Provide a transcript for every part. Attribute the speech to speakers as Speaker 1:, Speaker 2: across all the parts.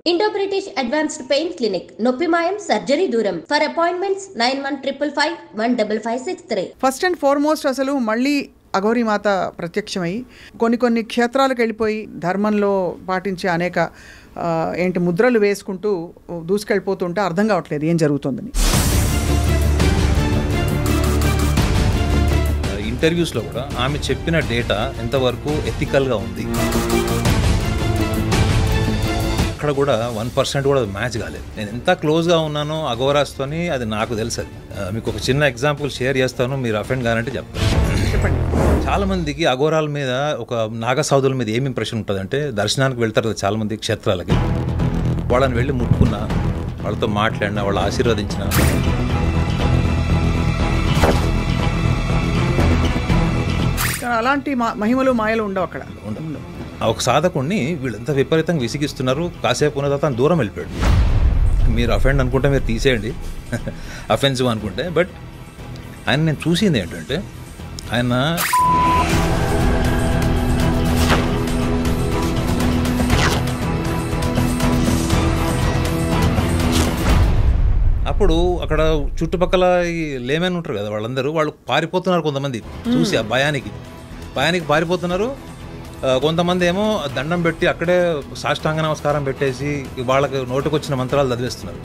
Speaker 1: Indo British advanced pain clinic, నొప్పి మాయం, surgery దూరం. For appointments 9155556563.
Speaker 2: First and foremost అసలు మళ్ళీ అఘోరీమాత ప్రత్యక్షమై కొన్ని క్షేత్రాలకు వెళ్ళిపోయి ధర్మంలో పాటించే అనేక ముద్రలు వేసుకుంటూ దూసుకెళ్ళిపోతుంటే అర్థం కావట్లేదు ఏం జరుగుతుందని.
Speaker 3: ఇంటర్వ్యూస్లో కూడా ఆమె చెప్పిన డేటా ఎంతవరకు ఎథికల్గా ఉంది, అక్కడ కూడా 1% కూడా మ్యాచ్ కాలేదు. నేను ఎంత క్లోజ్గా ఉన్నానో అఘోరాస్తోని అది నాకు తెలుసు. మీకు ఒక చిన్న ఎగ్జాంపుల్ షేర్ చేస్తాను, మీరు అఫెండ్ కానంటే చెప్తాను.
Speaker 2: చెప్పండి.
Speaker 3: చాలామందికి అఘోరాల మీద, ఒక నాగసాధుల మీద ఏం ఇంప్రెషన్ ఉంటుందంటే, దర్శనానికి వెళ్తారు కదా చాలామంది క్షేత్రాలకి, వాళ్ళని వెళ్ళి ముట్టుకున్నా, వాళ్ళతో మాట్లాడినా, వాళ్ళు ఆశీర్వదించిన,
Speaker 2: అలాంటి మహిమలు మాయలు ఉండవు అక్కడ.
Speaker 3: ఒక సాధకుడిని వీళ్ళంతా విపరీతంగా విసిగిస్తున్నారు. కాసేపు ఉన్న తర్వాత దూరం వెళ్ళిపోయాడు. మీరు అఫెండ్ అనుకుంటే మీరు తీసేయండి, అఫెన్సివ్ అనుకుంటే. బట్ ఆయన నేను చూసింది ఏంటంటే, ఆయన అప్పుడు అక్కడ చుట్టుపక్కల ఈ లేమెన్ ఉంటారు కదా, వాళ్ళు పారిపోతున్నారు. కొంతమంది చూసి ఆ భయానికి పారిపోతున్నారు. కొంతమంది ఏమో దండం పెట్టి అక్కడే సాష్టాంగ నమస్కారం పెట్టేసి వాళ్ళకి నోటికి వచ్చిన మంత్రాలు చదివేస్తున్నారు.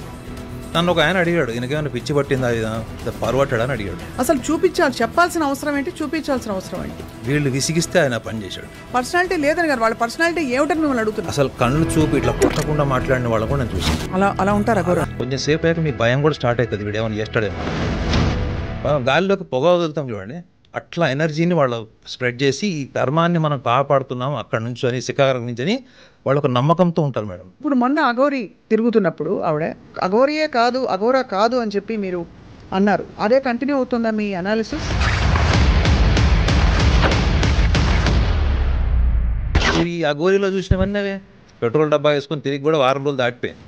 Speaker 3: నన్ను ఒక ఆయన అడిగాడు, ఈయనకేమైనా పిచ్చి పట్టిందా, పరువట్టాడా అని అడిగాడు.
Speaker 2: అసలు చెప్పాల్సిన అవసరం ఏంటి, చూపించాల్సిన అవసరం ఏంటి?
Speaker 3: వీళ్ళు విసిగిస్తే ఆయన పని చేశాడు.
Speaker 2: పర్సనాలిటీ లేదని గారు, వాళ్ళ పర్సనాలిటీ ఏమిటని మిమ్మల్ని అడుగుతున్నారు.
Speaker 3: అసలు కళ్ళు చూపి ఇట్లా కొట్టకుండా మాట్లాడిన వాళ్ళు కూడా నేను చూసాను.
Speaker 2: అలా ఉంటారు అఘోరా.
Speaker 3: కొంచెం సేపు అయ్యాక మీ భయం కూడా స్టార్ట్ అవుతుంది, వీడేమన్నా చేస్తాడేమో. గాలిలోకి పొగ వదులుతాం చూడండి, అట్లా ఎనర్జీని వాళ్ళు స్ప్రెడ్ చేసి ఈ ధర్మాన్ని మనం కాపాడుతున్నాం అక్కడ నుంచి అని, శిఖరం నుంచి అని వాళ్ళు ఒక నమ్మకంతో ఉంటారు మేడం.
Speaker 2: ఇప్పుడు మొన్న అఘోరి తిరుగుతున్నప్పుడు ఆవిడ అఘోరియే కాదు, అఘోరా కాదు అని చెప్పి మీరు అన్నారు. అదే కంటిన్యూ అవుతుందా మీ అనాలిసిస్?
Speaker 3: ఈ అఘోరిలో చూసినవన్నీ పెట్రోల్ డబ్బా వేసుకొని తిరిగి కూడా వారం రోజులు దాటిపోయింది.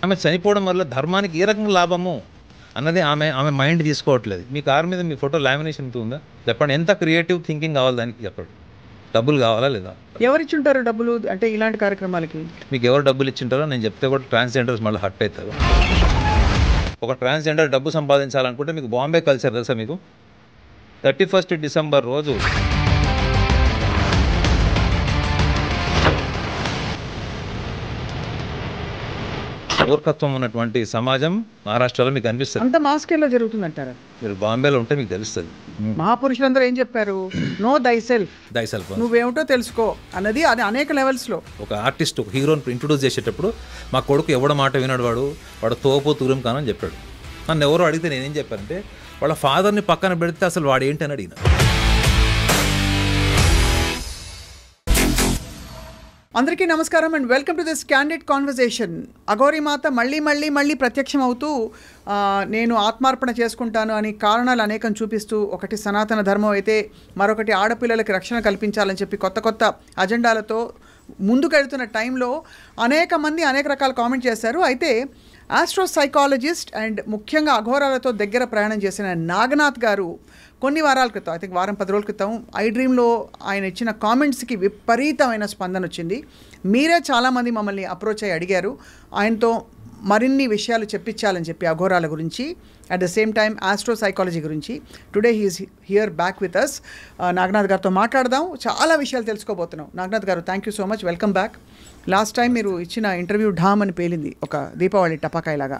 Speaker 3: ఆమె చనిపోవడం వల్ల ధర్మానికి ఏ రకంగా లాభము అన్నది ఆమె మైండ్ తీసుకోవట్లేదు. మీ కారు మీద మీ ఫోటో లామినేషన్ ఉందా చెప్పండి, ఎంత క్రియేటివ్ థింకింగ్ కావాలి దానికి చెప్పండి. డబ్బులు కావాలా లేదా?
Speaker 2: ఎవరిచ్చుంటారు డబ్బులు అంటే ఇలాంటి కార్యక్రమాలకి?
Speaker 3: మీకు ఎవరు డబ్బులు ఇచ్చింటారో నేను చెప్తే కూడా ట్రాన్స్జెండర్స్ మళ్ళీ హర్ట్ అవుతారు. ఒక ట్రాన్స్జెండర్ డబ్బు సంపాదించాలనుకుంటే మీకు బాంబే కల్చర్ తెలుసా మీకు? 31 డిసెంబర్ రోజు మూర్ఖత్వం ఉన్నటువంటి సమాజం మహారాష్ట్రలో మీకు అనిపిస్తుంది.
Speaker 2: అంత మాస్కేలో జరుగుతుందంటారా?
Speaker 3: మీరు బాంబేలో ఉంటే మీకు తెలుస్తుంది.
Speaker 2: మహాపురుషులందరూ ఏం చెప్పారు? నో దై సెల్ఫ్, నువ్వేమిటో తెలుసుకో అన్నది. అది అనేక లెవెల్స్లో.
Speaker 3: ఒక ఆర్టిస్ట్ ఒక హీరోని ఇంట్రొడ్యూస్ చేసేటప్పుడు, మా కొడుకు ఎవడ మాట వినాడు, వాడు తోపో తూరం కానని చెప్పాడు. నన్ను ఎవరో అడిగితే నేనేం చెప్పానంటే, వాళ్ళ ఫాదర్ని పక్కన పెడితే అసలు వాడు ఏంటి అని అడిగిన.
Speaker 2: అందరికీ నమస్కారం and welcome to this candid conversation. అఘోరీమాత మళ్ళీ ప్రత్యక్షం అవుతూ నేను ఆత్మార్పణ చేసుకుంటాను అని కారణాలు అనేకం చూపిస్తూ, ఒకటి సనాతన ధర్మం అయితే, మరొకటి ఆడపిల్లలకి రక్షణ కల్పించాలని చెప్పి కొత్త అజెండాలతో ముందుకెళ్తున్న టైంలో అనేక మంది అనేక రకాల కామెంట్ చేశారు. అయితే ఆస్ట్రోసైకాలజిస్ట్ అండ్ ముఖ్యంగా అఘోరాలతో దగ్గర ప్రయాణం చేసిన నాగనాథ్ గారు కొన్ని వారాల క్రితం, ఐ థింక్ 10 రోజుల క్రితం ఐ డ్రీమ్లో ఆయన ఇచ్చిన కామెంట్స్కి విపరీతమైన స్పందన వచ్చింది. మీరే చాలామంది మమ్మల్ని అప్రోచ్ అయ్యి అడిగారు ఆయనతో మరిన్ని విషయాలు చెప్పించాలని చెప్పి అఘోరాల గురించి, at the same time astropsychology గురించి. Today he's here back with us. Naganath గారితో మాట్లాడదాం, చాలా విషయాలు తెలుసుకోబోతున్నాం. Naganath garu, thank you so much, welcome back. Last time మీరు ఇచ్చిన ఇంటర్వ్యూ ఢామ్ అని పేలింది, ఒక దీపావళి టపాకాయలాగా.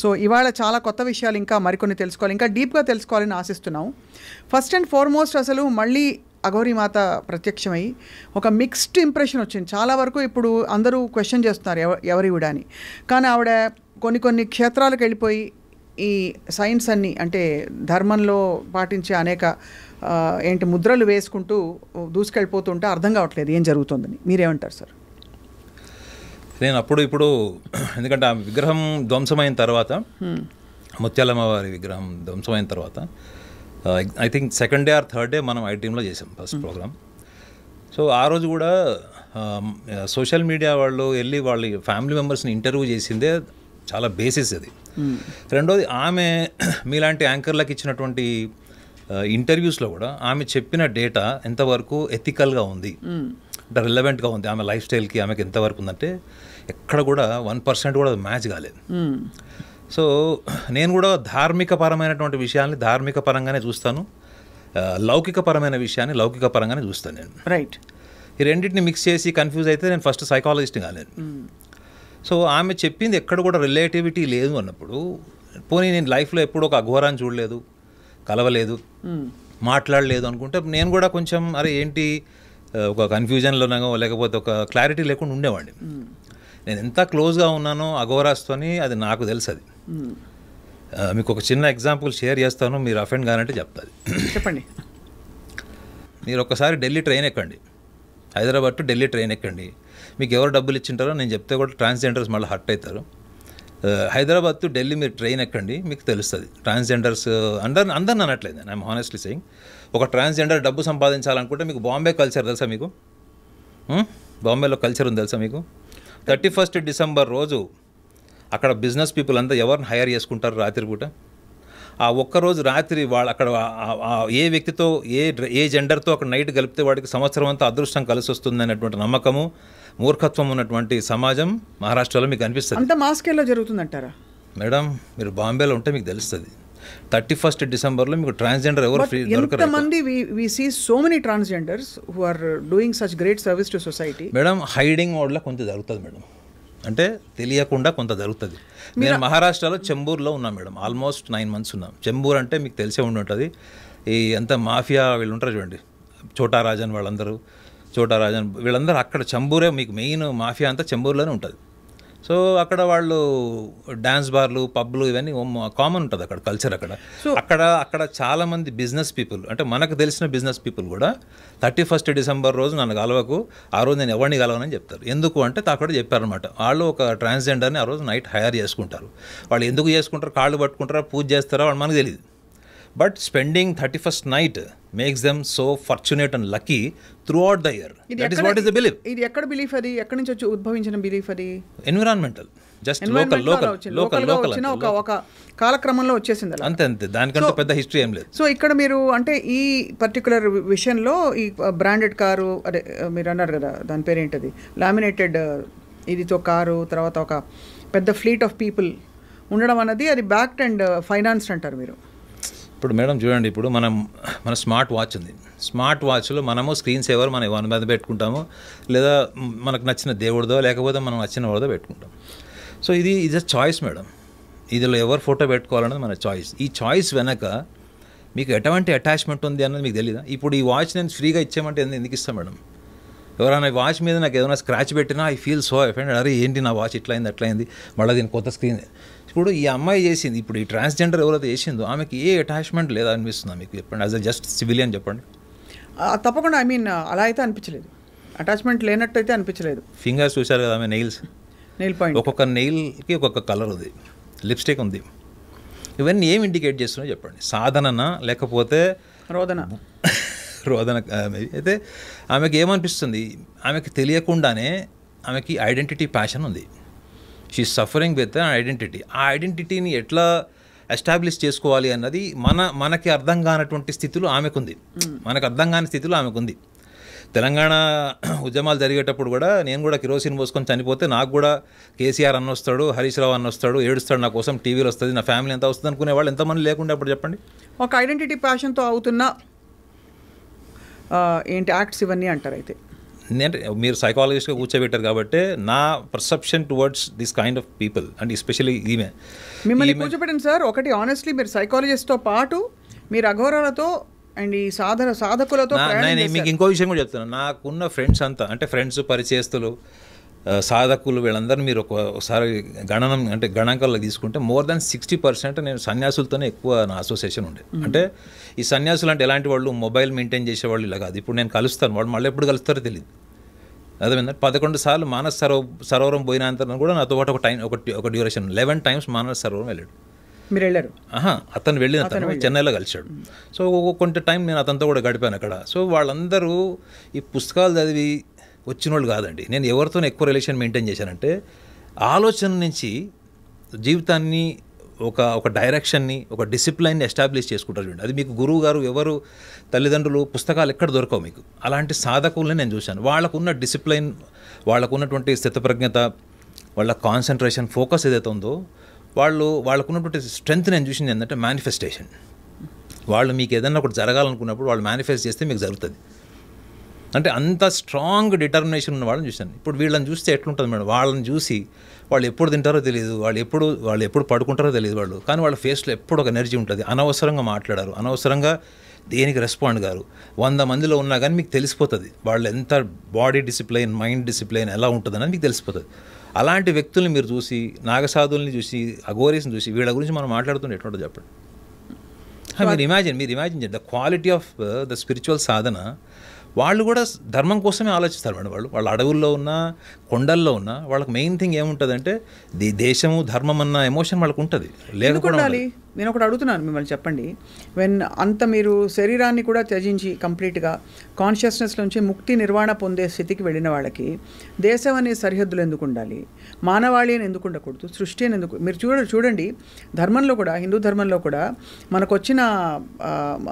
Speaker 2: సో ఇవాళ చాలా కొత్త విషయాలు ఇంకా మరికొన్ని తెలుసుకోవాలి, ఇంకా డీప్గా తెలుసుకోవాలని ఆశిస్తున్నాం. ఫస్ట్ అండ్ ఫార్మోస్ట్ అసలు మళ్ళీ అఘోరీమాత ప్రత్యక్షమై ఒక మిక్స్డ్ ఇంప్రెషన్ వచ్చింది. చాలా వరకు ఇప్పుడు అందరూ క్వశ్చన్ చేస్తున్నారు ఎవరివిడ అని. కానీ ఆవిడ కొన్ని క్షేత్రాలకు వెళ్ళిపోయి ఈ సైన్స్ అన్నీ, అంటే ధర్మంలో పాటించే అనేక ముద్రలు వేసుకుంటూ దూసుకెళ్ళిపోతుంటే అర్థం కావట్లేదు ఏం జరుగుతుందని. మీరేమంటారు సార్?
Speaker 3: నేను ఇప్పుడు ఎందుకంటే ఆ విగ్రహం ధ్వంసమైన తర్వాత, ముత్యాలమ్మ వారి విగ్రహం ధ్వంసమైన తర్వాత, I think second day or third day మనం ఐ టీంలో చేసాం ఫస్ట్ ప్రోగ్రామ్. సో ఆ రోజు కూడా సోషల్ మీడియా వాళ్ళు వెళ్ళి వాళ్ళ ఫ్యామిలీ మెంబర్స్ని ఇంటర్వ్యూ చేసిందే చాలా బేసిస్ అది. రెండోది, ఆమె మీలాంటి యాంకర్లకు ఇచ్చినటువంటి ఇంటర్వ్యూస్లో కూడా ఆమె చెప్పిన డేటా ఎంతవరకు ఎథికల్గా ఉంది అంటే రిలవెంట్గా ఉంది ఆమె లైఫ్ స్టైల్కి, ఆమెకి ఎంతవరకు ఉందంటే ఎక్కడ కూడా 1% కూడా మ్యాచ్ కాలేదు. సో నేను కూడా ధార్మిక పరమైనటువంటి విషయాల్ని ధార్మిక పరంగానే చూస్తాను, లౌకిక పరమైన విషయాన్ని లౌకిక పరంగానే చూస్తాను నేను.
Speaker 2: రైట్.
Speaker 3: ఈ రెండింటిని మిక్స్ చేసి కన్ఫ్యూజ్ అయితే నేను ఫస్ట్ సైకాలజిస్ట్ కాలేను. సో ఆమె చెప్పింది ఎక్కడ కూడా రిలేటివిటీ లేదు అన్నప్పుడు, పోనీ నేను లైఫ్లో ఎప్పుడు ఒక అఘోరాన్ని చూడలేదు, కలవలేదు, మాట్లాడలేదు అనుకుంటే నేను కూడా కొంచెం అరే ఏంటి ఒక కన్ఫ్యూజన్లోనో లేకపోతే ఒక క్లారిటీ లేకుండా ఉండేవాడిని. నేను ఎంత క్లోజ్గా ఉన్నానో అఘోరాస్తోని అది నాకు తెలుసు. అది మీకు ఒక చిన్న ఎగ్జాంపుల్ షేర్ చేస్తాను, మీరు అఫెండ్ కానంటే చెప్తాది.
Speaker 2: చెప్పండి.
Speaker 3: మీరు ఒకసారి ఢిల్లీ ట్రైన్ ఎక్కండి, హైదరాబాద్ టు ఢిల్లీ ట్రైన్ ఎక్కండి, మీకు ఎవరు డబ్బులు ఇచ్చింటారో నేను చెప్తే కూడా ట్రాన్స్జెండర్స్ మళ్ళీ హర్ట్ అవుతారు. హైదరాబాద్ టు ఢిల్లీ మీరు ట్రైన్ ఎక్కండి, మీకు తెలుస్తుంది ట్రాన్స్జెండర్స్ అందరిని అనట్లేదు, ఐఎమ్ హానెస్ట్లీ సెయింగ్. ఒక ట్రాన్స్జెండర్ డబ్బు సంపాదించాలనుకుంటే మీకు బాంబే కల్చర్ తెలుసా? మీకు బాంబేలో కల్చర్ ఉంది తెలుసా మీకు? 31st డిసెంబర్ రోజు అక్కడ బిజినెస్ పీపుల్ అంతా ఎవరిని హైర్ చేసుకుంటారు రాత్రిపూట? ఆ ఒక్కరోజు రాత్రి వాళ్ళు అక్కడ ఏ వ్యక్తితో ఏ జెండర్తో అక్కడ నైట్ కలిపితే వాడికి సంవత్సరం అంతా అదృష్టం కలిసి వస్తుంది అనేటువంటి నమ్మకము, మూర్ఖత్వం ఉన్నటువంటి సమాజం మహారాష్ట్రలో మీకు అనిపిస్తుంది.
Speaker 2: అంత మాస్కేలో జరుగుతుందంటారా?
Speaker 3: మేడం మీరు బాంబేలో ఉంటే మీకు తెలుస్తుంది. 31st డిసెంబర్లో మీకు ట్రాన్స్జెండర్ ఎవరు ఫ్రీ దొరకరు.
Speaker 2: ఎంతమంది we see so many transgenders who are doing such great service to society.
Speaker 3: Madam hiding మోడ్లో కొంత జరుగుతుంది మేడం, అంటే తెలియకుండా కొంత జరుగుతుంది. నేను మహారాష్ట్రలో చెంబూర్లో ఉన్నాను మేడం, ఆల్మోస్ట్ 9 months ఉన్నాం. చెంబూర్ అంటే మీకు తెలిసే ఉండి ఉంటుంది, ఈ అంత మాఫియా వీళ్ళు ఉంటారు చూడండి, చోటా రాజన్ వాళ్ళందరూ, చోటా రాజన్ వీళ్ళందరూ అక్కడ చెంబూరే మీకు మెయిన్ మాఫియా అంతా చెంబూర్లోనే ఉంటుంది. సో అక్కడ వాళ్ళు డ్యాన్స్ బార్లు, పబ్లు ఇవన్నీ కామన్ ఉంటుంది అక్కడ కల్చర్. అక్కడ చాలామంది బిజినెస్ పీపుల్, అంటే మనకు తెలిసిన బిజినెస్ పీపుల్ కూడా 31st డిసెంబర్ రోజు నన్ను కలవకు, ఆ రోజు నేను ఎవరిని కలవనని చెప్తారు. ఎందుకు అంటే అక్కడ చెప్పారనమాట, వాళ్ళు ఒక ట్రాన్స్జెండర్ని ఆ రోజు నైట్ హైర్ చేసుకుంటారు. వాళ్ళు ఎందుకు చేసుకుంటారు, కాళ్ళు పట్టుకుంటారా, పూజ చేస్తారా, వాళ్ళు మనకు తెలియదు. But spending 31st night makes them so fortunate and lucky through out the year. That is what is the belief.
Speaker 2: ఇది ఎక్కడ బిలీఫ్? అది ఎక్కడి నుంచి వచ్చి ఉద్భవించిన బిలీఫ్? అది
Speaker 3: ఎన్విరాన్మెంటల్, జస్ట్ లోకల్
Speaker 2: ఒక కాలక్రమంలో వచ్చేసింది అలా.
Speaker 3: అంతే, దానికంటే పెద్ద హిస్టరీ ఏం లేదు.
Speaker 2: సో ఇక్కడ మీరు అంటే ఈ పర్టికులర్ విషయంలో ఈ బ్రాండెడ్ కారు, అదే మీరు అన్నారు కదా దాని పేరు ఏంటది, లామినేటెడ్ ఇదితో కారు, తర్వాత ఒక పెద్ద ఫ్లీట్ ఆఫ్ పీపుల్ ఉండడం అన్నది అది బ్యాక్డ్ అండ్ ఫైనాన్స్డ్ అంటారు మీరు.
Speaker 3: ఇప్పుడు మేడం చూడండి, ఇప్పుడు మన స్మార్ట్ వాచ్ ఉంది, స్మార్ట్ వాచ్లో మనము స్క్రీన్ సేవర్ మనం వన్ మీద పెట్టుకుంటాము, లేదా మనకు నచ్చిన దేవుడిదో లేకపోతే మనం నచ్చిన వాడిదో పెట్టుకుంటాం. సో ఇది అ చాయిస్ మేడం, ఇదిలో ఎవరు ఫోటో పెట్టుకోవాలన్నది మన చాయిస్. ఈ చాయిస్ వెనక మీకు ఎటువంటి అటాచ్మెంట్ ఉంది అన్నది మీకు తెలియదా? ఇప్పుడు ఈ వాచ్ నేను ఫ్రీగా ఇచ్చామంటే ఎందుకు ఇస్తాను మేడం? ఎవరైనా వాచ్ మీద నాకు ఏదైనా స్క్రాచ్ పెట్టినా ఐ ఫీల్ సో అఫెండెడ్, అరే ఏంటి నా వాచ్ ఇట్లయింది అట్లయింది, మళ్ళీ దీని కొత్త స్క్రీన్. ఇప్పుడు ఈ అమ్మాయి చేసింది, ఇప్పుడు ఈ ట్రాన్స్జెండర్ ఎవరైతే చేసిందో ఆమెకి ఏ అటాచ్మెంట్ లేదా అనిపిస్తుందా మీకు? చెప్పండి, యాజ్ అ జస్ట్ సివిలియన్ చెప్పండి.
Speaker 2: తప్పకుండా, ఐ మీన్ అలా అయితే అనిపించలేదు, అటాచ్మెంట్ లేనట్టు అయితే అనిపించలేదు.
Speaker 3: ఫింగర్స్ చూశారు కదా ఆమె, నెయిల్
Speaker 2: పాయింట్,
Speaker 3: ఒక్కొక్క నెయిల్కి ఒక్కొక్క కలర్ ఉంది, లిప్స్టిక్ ఉంది, ఇవన్నీ ఏం ఇండికేట్ చేస్తున్నాయో చెప్పండి? సాధననా లేకపోతే
Speaker 2: రోదన
Speaker 3: అయితే ఆమెకి ఏమనిపిస్తుంది? ఆమెకి తెలియకుండానే ఆమెకి ఐడెంటిటీ ప్యాషన్ ఉంది, షీ సఫరింగ్ విత్ ఐడెంటిటీ. ఆ ఐడెంటిటీని ఎట్లా ఎస్టాబ్లిష్ చేసుకోవాలి అన్నది మనకి అర్థం కానటువంటి స్థితిలో ఆమెకుంది, మనకు అర్థం కాని స్థితిలో ఆమెకుంది. తెలంగాణ ఉద్యమాలు జరిగేటప్పుడు కూడా నేను కూడా కిరోసిన్ పోసుకొని చనిపోతే నాకు కూడా కేసీఆర్ అన్న వస్తాడు, హరీష్ రావు అన్న వస్తాడు, ఏడుస్తాడు, నా కోసం టీవీలో వస్తుంది, నా ఫ్యామిలీ ఎంత వస్తుంది అనుకునే వాళ్ళు ఎంతమంది లేకుండా అప్పుడు చెప్పండి.
Speaker 2: ఒక ఐడెంటిటీ ప్యాషన్తో అవుతున్న ఏంటి యాక్ట్స్ ఇవన్నీ అంటారు. అయితే
Speaker 3: నేను మీరు సైకాలజిస్ట్గా కూర్చోబెట్టారు కాబట్టి నా perception towards this kind of people and especially
Speaker 2: మిమ్మల్ని కూర్చోబెట్టండి సార్. ఒకటి ఆనెస్ట్లీ మీరు సైకాలజిస్ట్తో పాటు మీరు అఘోరాలతో అండ్ ఈ సాధకులతో
Speaker 3: మీకు ఇంకో విషయం కూడా చెప్తాను. నాకున్న ఫ్రెండ్స్ అంతా, అంటే ఫ్రెండ్స్, పరిచయస్తులు, సాధకులు, వీళ్ళందరూ మీరు ఒకసారి గణాంకాల్లో తీసుకుంటే మోర్ దాన్ 60% నేను సన్యాసులతోనే ఎక్కువ నా అసోసియేషన్ ఉండే. అంటే ఈ సన్యాసులు అంటే ఎలాంటి వాళ్ళు, మొబైల్ మెయింటైన్ చేసేవాళ్ళు ఇలా కాదు. ఇప్పుడు నేను కలుస్తాను, వాళ్ళు మళ్ళీ ఎప్పుడు కలుస్తారో తెలియదు. అదేవిధంగా 11 సార్లు మానస్ సరోవరం పోయినంత కూడా నాతో పాటు ఒక డ్యూరేషన్ 11 times మానస్ సరోవరం వెళ్ళాడు.
Speaker 2: మీరు వెళ్ళారు?
Speaker 3: అతను వెళ్ళిన చెన్నైలో కలిశాడు. సో కొంత టైం నేను అతనితో కూడా గడిపాను అక్కడ. సో వాళ్ళందరూ ఈ పుస్తకాలు చదివి వచ్చిన వాళ్ళు కాదండి. నేను ఎవరితో ఎక్కువ రిలేషన్ మెయింటైన్ చేశానంటే ఆలోచన నుంచి జీవితాన్ని ఒక డైరెక్షన్ని, ఒక డిసిప్లైన్ని ఎస్టాబ్లిష్ చేసుకుంటారు చూడండి. అది మీకు గురువు గారు ఎవరు, తల్లిదండ్రులు, పుస్తకాలు ఎక్కడ దొరకవు మీకు. అలాంటి సాధకుల్ని నేను చూశాను. వాళ్ళకున్న డిసిప్లైన్, వాళ్ళకున్నటువంటి స్థితప్రజ్ఞత, వాళ్ళ కాన్సన్ట్రేషన్, ఫోకస్ ఏదైతే ఉందో, వాళ్ళకున్నటువంటి స్ట్రెంగ్త్ నేను చూసింది ఏంటంటే మేనిఫెస్టేషన్. వాళ్ళు మీకు ఏదైనా ఒకటి జరగాలనుకున్నప్పుడు వాళ్ళు మేనిఫెస్ట్ చేస్తే మీకు జరుగుతుంది. అంటే అంత స్ట్రాంగ్ డిటర్మినేషన్ ఉన్న వాళ్ళని చూశాను. ఇప్పుడు వీళ్ళని చూస్తే ఎట్లుంటుంది మేడం, వాళ్ళని చూసి వాళ్ళు ఎప్పుడు తింటారో తెలియదు, వాళ్ళు ఎప్పుడు పడుకుంటారో తెలియదు కానీ వాళ్ళ ఫేస్లో ఎప్పుడు ఒక ఎనర్జీ ఉంటుంది. అనవసరంగా మాట్లాడారు, అనవసరంగా దేనికి రెస్పాండ్ గారు. 100 మందిలో ఉన్నా కానీ మీకు తెలిసిపోతుంది వాళ్ళు ఎంత బాడీ డిసిప్లైన్, మైండ్ డిసిప్లైన్ ఎలా ఉంటుందని మీకు తెలిసిపోతుంది. అలాంటి వ్యక్తుల్ని మీరు చూసి, నాగసాధుల్ని చూసి, అఘోరీస్ని చూసి, వీళ్ళ గురించి మనం మాట్లాడుతుంటే ఎట్లుంటుందో చెప్పండి. మీరు ఇమాజిన్ చేయండి the quality of the spiritual sadhana. వాళ్ళు కూడా ధర్మం కోసమే ఆలోచిస్తారు మేడం. వాళ్ళ అడవుల్లో ఉన్న, కొండల్లో ఉన్న, వాళ్ళకి మెయిన్ థింగ్ ఏముంటుందంటే దేశము, ధర్మం అన్న ఎమోషన్ వాళ్ళకు ఉంటుంది. లేకపోతే
Speaker 2: నేను ఒకటి అడుగుతున్నాను మిమ్మల్ని, చెప్పండి. అంత మీరు శరీరాన్ని కూడా త్యజించి కంప్లీట్గా కాన్షియస్నెస్ నుంచి ముక్తి నిర్వాణ పొందే స్థితికి వెళ్ళిన వాళ్ళకి దేశం అనే సరిహద్దులు ఎందుకు ఉండాలి, మానవాళి అని ఎందుకు ఉండకూడదు, సృష్టి అని ఎందుకు? మీరు చూడండి ధర్మంలో కూడా, హిందూ ధర్మంలో కూడా మనకు వచ్చిన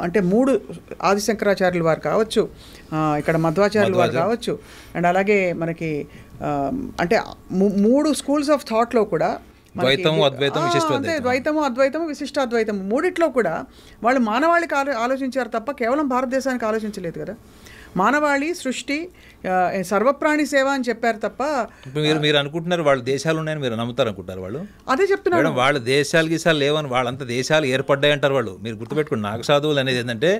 Speaker 2: అంటే 3 ఆదిశంకరాచార్యుల వారు కావచ్చు, ఇక్కడ మధ్వాచార్యుల వారు కావచ్చు, అండ్ అలాగే మనకి అంటే 3 స్కూల్స్ ఆఫ్ థాట్లో కూడా
Speaker 3: ద్వైతము,
Speaker 2: అద్వైతము, విశిష్టాద్వైతము, 3 కూడా వాళ్ళు మానవాళికి ఆలోచించారు తప్ప కేవలం భారతదేశానికి ఆలోచించలేదు కదా. మానవాళి, సృష్టి, సర్వప్రాణి సేవ అని చెప్పారు తప్ప.
Speaker 3: మీరు అనుకుంటున్నారు వాళ్ళ దేశాలు ఉన్నాయని మీరు నమ్ముతారు అనుకుంటారు. వాళ్ళు అదే
Speaker 2: చెప్తున్నారు,
Speaker 3: వాళ్ళ దేశాలు గీసాలు లేవని. వాళ్ళంతా దేశాలు ఏర్పడ్డాయి అంటారు వాళ్ళు. మీరు గుర్తుపెట్టుకుని, నాగసాధువులు అనేది ఏంటంటే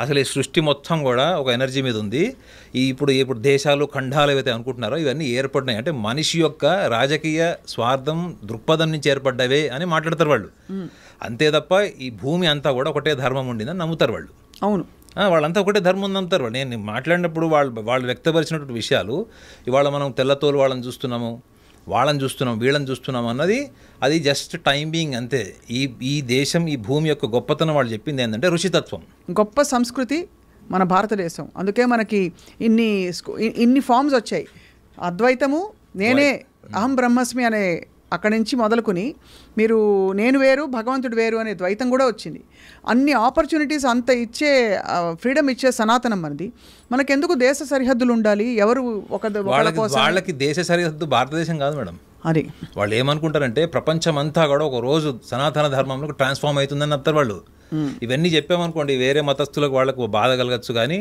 Speaker 3: అసలు ఈ సృష్టి మొత్తం కూడా ఒక ఎనర్జీ మీద ఉంది. ఇప్పుడు దేశాలు, ఖండాలు ఏవైతే అనుకుంటున్నారో ఇవన్నీ ఏర్పడినాయి అంటే మనిషి యొక్క రాజకీయ స్వార్థం, దృక్పథం నుంచి ఏర్పడ్డవే అని మాట్లాడతారు వాళ్ళు. అంతే తప్ప ఈ భూమి అంతా కూడా ఒకటే ధర్మం ఉండిందని నమ్ముతారు వాళ్ళు.
Speaker 2: అవును,
Speaker 3: వాళ్ళంతా ఒకటే ధర్మం నమ్ముతారు. నేను మాట్లాడినప్పుడు వాళ్ళు వ్యక్తపరిచినటువంటి విషయాలు, ఇవాళ మనం తెల్లతోలు వాళ్ళని చూస్తున్నాం, వీళ్ళని చూస్తున్నాం అన్నది అది జస్ట్ టైం బీయింగ్ అంతే. ఈ దేశం, ఈ భూమి యొక్క గొప్పతనం వాళ్ళు చెప్పింది ఏంటంటే ఋషితత్వం,
Speaker 2: గొప్ప సంస్కృతి మన భారతదేశం. అందుకే మనకి ఇన్ని ఫామ్స్ వచ్చాయి. అద్వైతము, నేనే అహం బ్రహ్మస్మి అనే అక్కడి నుంచి మొదలుకొని మీరు నేను వేరు, భగవంతుడు వేరు అనే ద్వైతం కూడా వచ్చింది. అన్ని ఆపర్చునిటీస్ అంత ఇచ్చే, ఫ్రీడమ్ ఇచ్చే సనాతనం మనది. మనకెందుకు దేశ సరిహద్దులు ఉండాలి? ఎవరు
Speaker 3: వాళ్ళకి దేశ సరిహద్దు భారతదేశం కాదు మేడం.
Speaker 2: అది
Speaker 3: వాళ్ళు ఏమనుకుంటారంటే ప్రపంచం అంతా కూడా ఒక రోజు సనాతన ధర్మంలో ట్రాన్స్ఫార్మ్ అవుతుందని చెప్తారు వాళ్ళు. ఇవన్నీ చెప్పామనుకోండి వేరే మతస్థులకు వాళ్ళకు బాధ కలగచ్చు, కానీ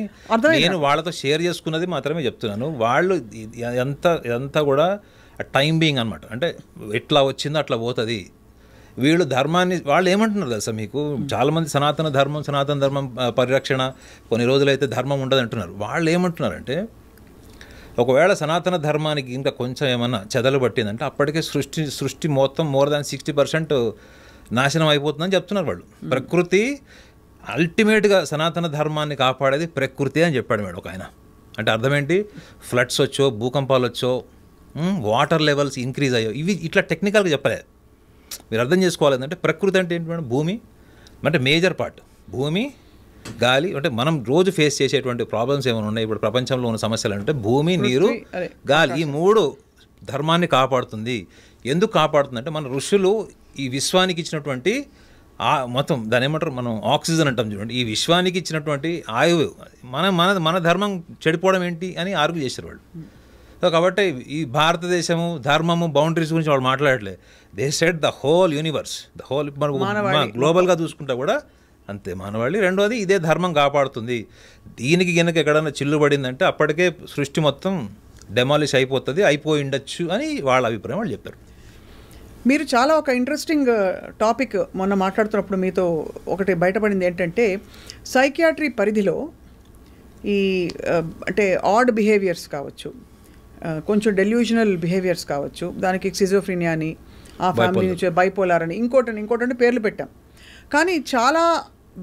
Speaker 3: నేను వాళ్ళతో షేర్ చేసుకున్నది మాత్రమే చెప్తున్నాను. వాళ్ళు ఎంత కూడా టైం బీయింగ్ అనమాట. అంటే ఎట్లా వచ్చిందో అట్లా పోతుంది. వీళ్ళు ధర్మాన్ని వాళ్ళు ఏమంటున్నారు తెలుసా మీకు, చాలామంది సనాతన ధర్మం పరిరక్షణ, కొన్ని రోజులైతే ధర్మం ఉండదు అంటున్నారు. వాళ్ళు ఏమంటున్నారంటే ఒకవేళ సనాతన ధర్మానికి ఇంకా కొంచెం ఏమన్నా చెదలు పట్టిందంటే అప్పటికే సృష్టి మొత్తం more than 60% నాశనం అయిపోతుందని చెప్తున్నారు వాళ్ళు. ప్రకృతి అల్టిమేట్గా సనాతన ధర్మాన్ని కాపాడేది ప్రకృతి అని చెప్పాడు మేడం ఒక ఆయన. అంటే అర్థం ఏంటి, ఫ్లడ్స్ వచ్చో, భూకంపాలు వచ్చో, వాటర్ లెవెల్స్ ఇంక్రీజ్ అయ్యో, ఇవి ఇట్లా టెక్నికల్గా చెప్పలేదు. మీరు అర్థం చేసుకోవాలి ఏంటంటే ప్రకృతి అంటే ఏంటి మేడం, భూమి అంటే మేజర్ పార్ట్, భూమి, గాలి. అంటే మనం రోజు ఫేస్ చేసేటువంటి ప్రాబ్లమ్స్ ఏమైనా ఉన్నాయి ఇప్పుడు ప్రపంచంలో ఉన్న సమస్యలు అంటే భూమి, నీరు, గాలి, ఈ 3 ధర్మాన్ని కాపాడుతుంది. ఎందుకు కాపాడుతుంది అంటే మన ఋషులు ఈ విశ్వానికి ఇచ్చినటువంటి మొత్తం దాని ఏమంటారు, మనం ఆక్సిజన్ అంటాం చూడండి, ఈ విశ్వానికి ఇచ్చినటువంటి ఆయువు మన ధర్మం చెడిపోవడం ఏంటి అని ఆర్గ్యూ చేశారు వాళ్ళు. సో కాబట్టి ఈ భారతదేశము, ధర్మము, బౌండరీస్ గురించి వాళ్ళు మాట్లాడట్లేదు. They said the whole universe, the whole గ్లోబల్గా చూసుకుంటా కూడా అంతే మానవాళి. రెండోది ఇదే ధర్మం కాపాడుతుంది. దీనికి కనుక ఎక్కడన్నా చిల్లు పడిందంటే అప్పటికే సృష్టి మొత్తం డెమాలిష్ అయిపోయి ఉండొచ్చు అని వాళ్ళ అభిప్రాయం వాళ్ళు చెప్పారు.
Speaker 2: మీరు చాలా ఒక ఇంట్రెస్టింగ్ టాపిక్ మొన్న మాట్లాడుతున్నప్పుడు మీతో ఒకటి బయటపడింది ఏంటంటే సైకియాట్రీ పరిధిలో ఈ అంటే ఆడ్ బిహేవియర్స్ కావచ్చు, కొంచెం డెల్యూజనల్ బిహేవియర్స్ కావచ్చు, దానికి సిజోఫ్రీనియా అని, ఆ ఫ్యామిలీ నుంచి బైపోలార్ అని, ఇంకోటి పేర్లు పెట్టాం. కానీ చాలా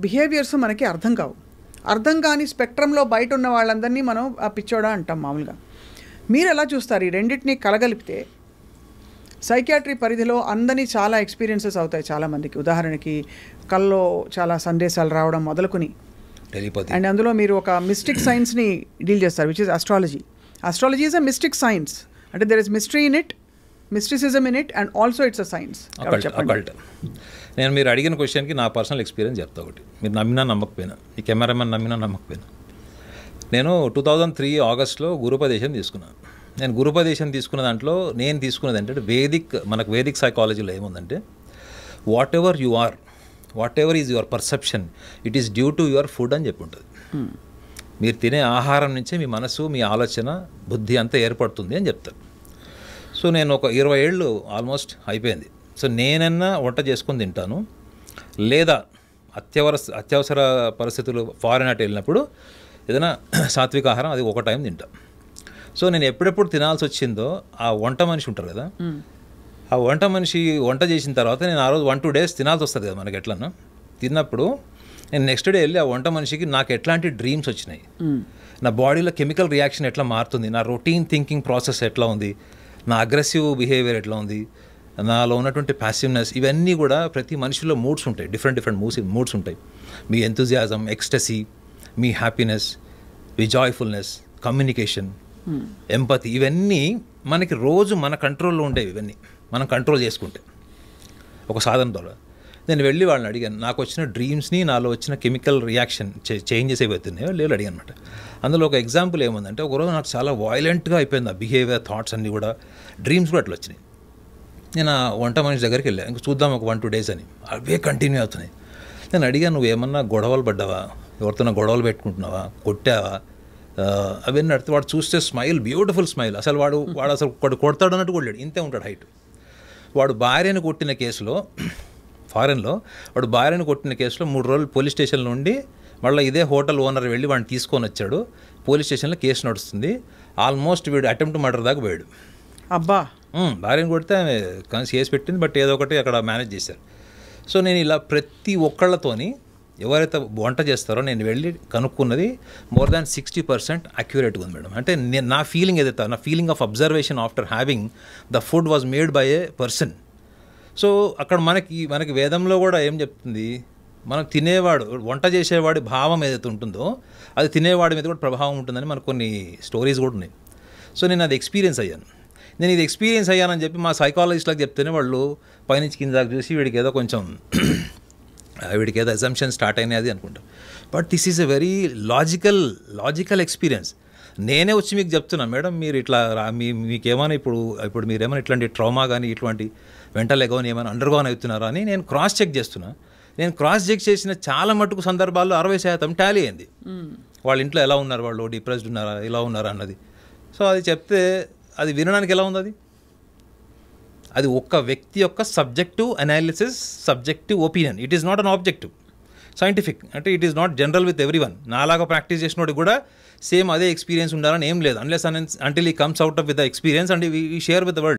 Speaker 2: బిహేవియర్స్ మనకి అర్థం కాని స్పెక్ట్రంలో బయట ఉన్న వాళ్ళందరినీ మనం ఆ పిచ్చోడా అంటాం మామూలుగా. మీరు ఎలా చూస్తారు? ఈ రెండింటినీ కలగలిపితే సైకియాట్రీ పరిధిలో అందరినీ చాలా ఎక్స్పీరియన్సెస్ అవుతాయి చాలామందికి. ఉదాహరణకి కల్లో చాలా సందేశాలు రావడం మొదలుకొని, అండ్ అందులో మీరు ఒక మిస్టిక్ సైన్స్ని డీల్ చేస్తారు, which is astrology. Astrology is a mystic science. అంటే there is mystery in it, mysticism in it and also it's a science.
Speaker 3: Occult. నేను మీరు అడిగిన క్వశ్చన్కి నా పర్సనల్ ఎక్స్పీరియన్స్ చెప్తా ఒకటి. మీరు నమ్మినా నమ్మకపోయినా, ఈ కెమెరామెన్ నమ్మినా నమ్మకపోయినా, నేను 2003 ఆగస్ట్లో గురుపదేశం తీసుకున్నాను. నేను గురుపదేశం తీసుకున్న దాంట్లో నేను తీసుకున్నది ఏంటంటే మనకు వేదిక్ సైకాలజీలో ఏముందంటే whatever you are, whatever is your perception, it is due to your food అని చెప్పి ఉంటుంది. మీరు తినే ఆహారం నుంచే మీ మనసు, మీ ఆలోచన, బుద్ధి అంతా ఏర్పడుతుంది అని చెప్తారు. సో నేను ఒక 20 ఏళ్ళు ఆల్మోస్ట్ అయిపోయింది. సో నేనన్నా వంట చేసుకొని తింటాను, లేదా అత్యవసర పరిస్థితులు ఫారెన్ అటు వెళ్ళినప్పుడు ఏదైనా సాత్విక ఆహారం అది ఒక టైం తింటా. సో నేను ఎప్పుడెప్పుడు తినాల్సి వచ్చిందో ఆ వంట మనిషి ఉంటారు కదా, ఆ వంట మనిషి వంట చేసిన తర్వాత నేను ఆ రోజు 1-2 days తినాల్సి వస్తుంది కదా మనకి. ఎట్లన్నా తిన్నప్పుడు నేను నెక్స్ట్ డే వెళ్ళి ఆ వంట మనిషికి నాకు ఎట్లాంటి డ్రీమ్స్ వచ్చినాయి, నా బాడీలో కెమికల్ రియాక్షన్ ఎట్లా మారుతుంది, నా రొటీన్ థింకింగ్ ప్రాసెస్ ఎట్లా ఉంది, నా అగ్రెసివ్ బిహేవియర్ ఎట్లా ఉంది, నాలో ఉన్నటువంటి ప్యాసివ్నెస్, ఇవన్నీ కూడా ప్రతి మనిషిలో మూడ్స్ ఉంటాయి, డిఫరెంట్ మూడ్స్ ఉంటాయి. మీ ఎంతూజియాజం, ఎక్స్టసీ, మీ హ్యాపీనెస్, మీ జాయ్ఫుల్నెస్, కమ్యూనికేషన్, ఎంపతి, ఇవన్నీ మనకి రోజు మన కంట్రోల్లో ఉండేవి. ఇవన్నీ మనం కంట్రోల్ చేసుకుంటే ఒక సాధన ద్వారా. నేను వెళ్ళి వాళ్ళని అడిగాను, నాకు వచ్చిన డ్రీమ్స్ని, నాలో వచ్చిన కెమికల్ రియాక్షన్ చేంజెస్ ఏవైతున్నాయో లేదు అడిగాను అనమాట. అందులో ఒక ఎగ్జాంపుల్ ఏముందంటే, ఒకరోజు నాకు చాలా వాయిలెంట్గా అయిపోయింది ఆ బిహేవియర్, థాట్స్ అన్నీ కూడా, డ్రీమ్స్ కూడా అట్లా వచ్చినాయి. నేను ఆ వంట మనిషి దగ్గరికి వెళ్ళాను, ఇంకా చూద్దాం ఒక 1-2 days అని. అవే కంటిన్యూ అవుతున్నాయి. నేను అడిగాను, నువ్వు ఏమన్నా గొడవలు పడ్డావా, ఎవరితోనా గొడవలు పెట్టుకుంటున్నావా, కొట్టావా, అవన్నీ అడితే వాడు చూస్తే స్మైల్, బ్యూటిఫుల్ స్మైల్, అసలు వాడు అసలు కొడతాడు అన్నట్టు కొట్టాడు, ఇంతే ఉంటాడు హైట్. వాడు భార్యను కొట్టిన కేసులో, ఫారెన్లో వాడు భార్యను కొట్టిన కేసులో 3 రోజులు పోలీస్ స్టేషన్ నుండి మళ్ళీ ఇదే హోటల్ ఓనర్ వెళ్ళి వాడిని తీసుకొని వచ్చాడు. పోలీస్ స్టేషన్లో కేసు నడుస్తుంది. ఆల్మోస్ట్ వీడు అటెంప్ట్ మర్డర్ దాకా పోయాడు.
Speaker 2: అబ్బా.
Speaker 3: భార్యను కొడితే ఆమె కేసు పెట్టింది, బట్ ఏదో ఒకటి అక్కడ మేనేజ్ చేశారు. సో నేను ఇలా ప్రతి ఒక్కళ్ళతోని ఎవరైతే వంట చేస్తారో నేను వెళ్ళి కనుక్కున్నది more than 60% అక్యురేట్గా ఉంది మేడం. అంటే నా ఫీలింగ్ ఏదైతే, నా feeling of observation after having the food was made by A person. So అక్కడ మనకి వేదంలో కూడా ఏం చెప్తుంది, మనం తినేవాడు, వంట చేసేవాడి భావం ఏదైతే ఉంటుందో అది తినేవాడి మీద కూడా ప్రభావం ఉంటుందని మనకు కొన్ని స్టోరీస్ కూడా ఉన్నాయి. సో నేను అది ఎక్స్పీరియన్స్ అయ్యాను. నేను ఇది ఎక్స్పీరియన్స్ అయ్యానని చెప్పి మా సైకాలజిస్ట్లకు చెప్తేనే వాళ్ళు పైనుంచి కింద దాకా చూసి వీడికి ఏదో అజంప్షన్ స్టార్ట్ అయినాయి అది అనుకుంటాం. But this is a very logical experience. నేనే వచ్చి మీకు చెప్తున్నా, మేడం మీరు ఇట్లా మీకేమైనా ఇప్పుడు మీరేమైనా ఇట్లాంటి ట్రామా కానీ ఇట్లాంటి మెంటల్ ఎగోని ఏమైనా అండర్గోన్ అవుతున్నారా అని నేను క్రాస్ చెక్ చేస్తున్నా. నేను క్రాస్ చెక్ చేసిన చాలా మటుకు సందర్భాల్లో 60% టాలీ అయింది. వాళ్ళ ఇంట్లో ఎలా ఉన్నారు, వాళ్ళు డిప్రెస్డ్ ఉన్నారా, ఇలా ఉన్నారా అన్నది. సో అది చెప్తే అది వినడానికి ఎలా ఉంది, అది ఒక్క వ్యక్తి యొక్క subjective analysis, subjective opinion. It is not an objective scientific. అంటే it is not general with everyone. నాలాగా ప్రాక్టీస్ చేసినోడు కూడా సేమ్ అదే ఎక్స్పీరియన్స్ ఉండాలని ఏం లేదు, అన్లెస్ అంటిల్ ఈ comes out of with the experience and we share with the world.